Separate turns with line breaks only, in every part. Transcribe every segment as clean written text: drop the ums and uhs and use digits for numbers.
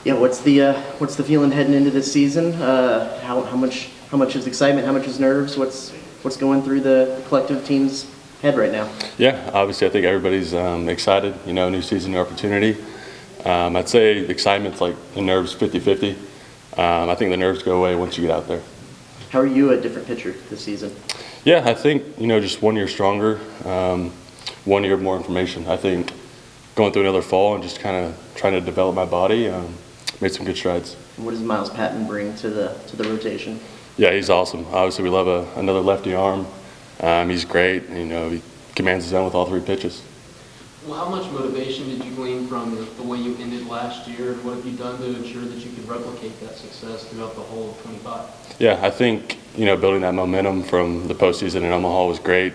Yeah, what's the feeling heading into this season? How much is excitement? How much is nerves? What's going through the collective team's head right now?
Yeah, obviously I think everybody's excited. New season, new opportunity. I'd say excitement's like the nerves 50-50. I think the nerves go away once you get out there.
How are you a different pitcher this season?
Yeah, I think just 1 year stronger, 1 year of more information. I think going through another fall and just kind of trying to develop my body made some good strides.
What does Miles Patton bring to the rotation?
Yeah, he's awesome. Obviously, we love another lefty arm. He's great. He commands his own with all three pitches.
Well, how much motivation did you glean from the way you ended last year, and what have you done to ensure that you could replicate that success throughout the whole of 25?
Yeah, I think building that momentum from the postseason in Omaha was great,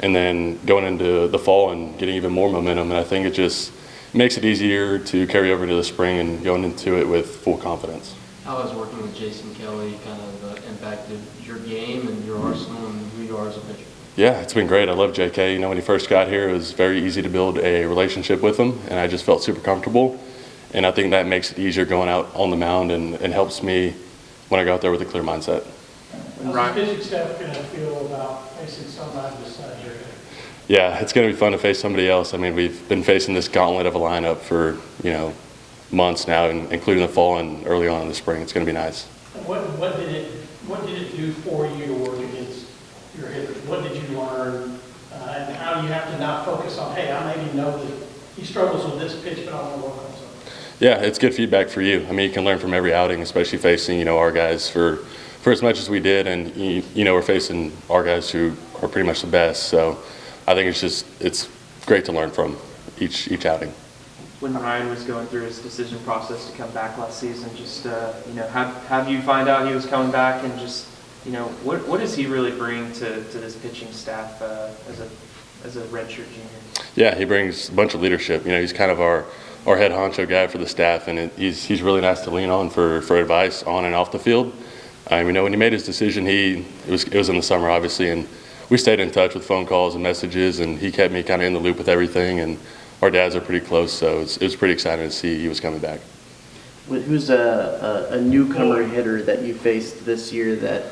and then going into the fall and getting even more momentum. And I think it just makes it easier to carry over to the spring and going into it with full confidence.
How has working with Jason Kelly kind of impacted your game and your arsenal and who you are as a pitcher?
Yeah, it's been great. I love JK. When he first got here, it was very easy to build a relationship with him, and I just felt super comfortable. And I think that makes it easier going out on the mound and helps me when I go out there with a clear mindset.
How's the pitching staff going to feel about facing somebody besides your head?
Yeah, it's going to be fun to face somebody else. I mean, we've been facing this gauntlet of a lineup for, months now, including the fall and early on in the spring. It's going to be nice.
What did it do for you to work against your hitters? What did you learn? And how do you have to not focus on, hey, I maybe know that he struggles with this pitch, but I want to work on something?
Yeah, it's good feedback for you. I mean, you can learn from every outing, especially facing, our guys for as much as we did. And, we're facing our guys who are pretty much the best. So I think it's great to learn from each outing.
When Ryan was going through his decision process to come back last season, just have you find out he was coming back, and just what does he really bring to this pitching staff as a redshirt junior?
Yeah, he brings a bunch of leadership. He's kind of our head honcho guy for the staff, and he's really nice to lean on for advice on and off the field. When he made his decision, it was in the summer, obviously, and we stayed in touch with phone calls and messages, and he kept me kind of in the loop with everything. And our dads are pretty close, so it was pretty exciting to see he was coming back.
Who's a newcomer hitter that you faced this year that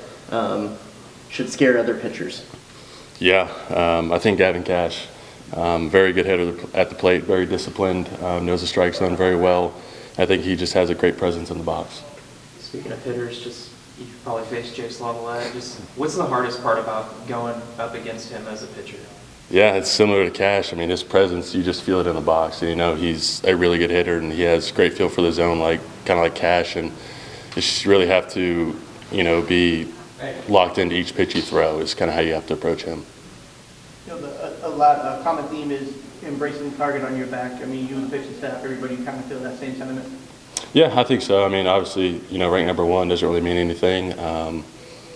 should scare other pitchers?
Yeah, I think Gavin Cash, very good hitter at the plate, very disciplined, knows the strike zone very well. I think he just has a great presence in the box.
Speaking of hitters, you've probably faced Jace Lavalette. What's the hardest part about going up against him as a pitcher?
Yeah, it's similar to Cash. I mean, his presence, you just feel it in the box. He's a really good hitter, and he has great feel for the zone, kind of like Cash. And you just really have to, be locked into each pitch you throw is kind of how you have to approach him.
A common theme is embracing the target on your back. I mean, you and the pitching staff, everybody kind of feel that same sentiment?
Yeah, I think so. I mean, obviously, rank number one doesn't really mean anything.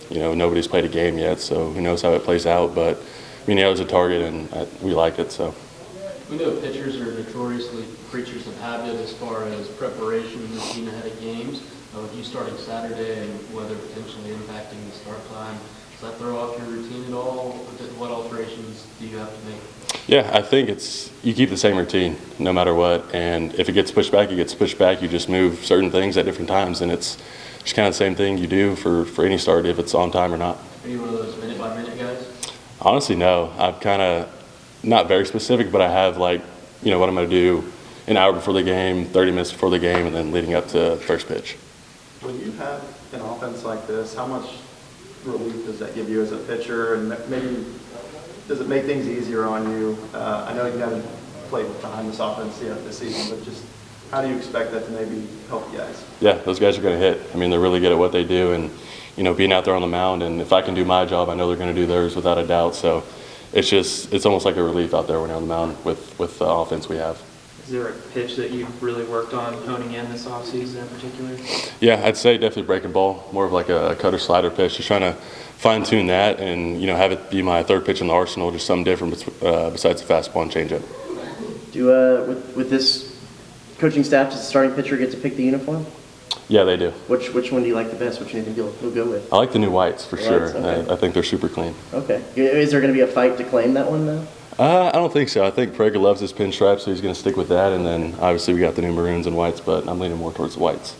Nobody's played a game yet, so who knows how it plays out. But it was a target, and we like it. So
We know pitchers are notoriously creatures of habit as far as preparation and routine ahead of games. With you starting Saturday and weather potentially impacting the start time, does that throw off your routine at all? What alterations do you have to make?
Yeah, I think you keep the same routine no matter what, and if it gets pushed back, it gets pushed back. You just move certain things at different times, and it's just kind of the same thing you do for any start, if it's on time or not.
Are you one of those minute-by-minute guys?
Honestly, no. I'm kind of not very specific, but I have what I'm going to do an hour before the game, 30 minutes before the game, and then leading up to first pitch.
When you have an offense like this, how much relief does that give you as a pitcher, and maybe does it make things easier on you? I know you haven't played behind this offense yet this season, but just how do you expect that to maybe help you guys?
Yeah, those guys are going to hit. I mean, they're really good at what they do, and being out there on the mound, and if I can do my job, I know they're going to do theirs without a doubt. So it's almost like a relief out there when you're on the mound with the offense we have.
Is there a pitch that you've really worked on honing in this offseason in particular?
Yeah, I'd say definitely breaking ball, more of like a cutter slider pitch, just trying to fine-tune that and, have it be my third pitch in the arsenal, just something different besides the fastball and changeup.
With this coaching staff, does the starting pitcher get to pick the uniform?
Yeah, they do.
Which one do you like the best? Which one do you think you'll go with?
I like the new whites for sure.
Okay.
I think they're super clean.
Okay. Is there going to be a fight to claim that one, though?
I don't think so. I think Prager loves his pinstripe, so he's going to stick with that. And then obviously we got the new maroons and whites, but I'm leaning more towards the whites.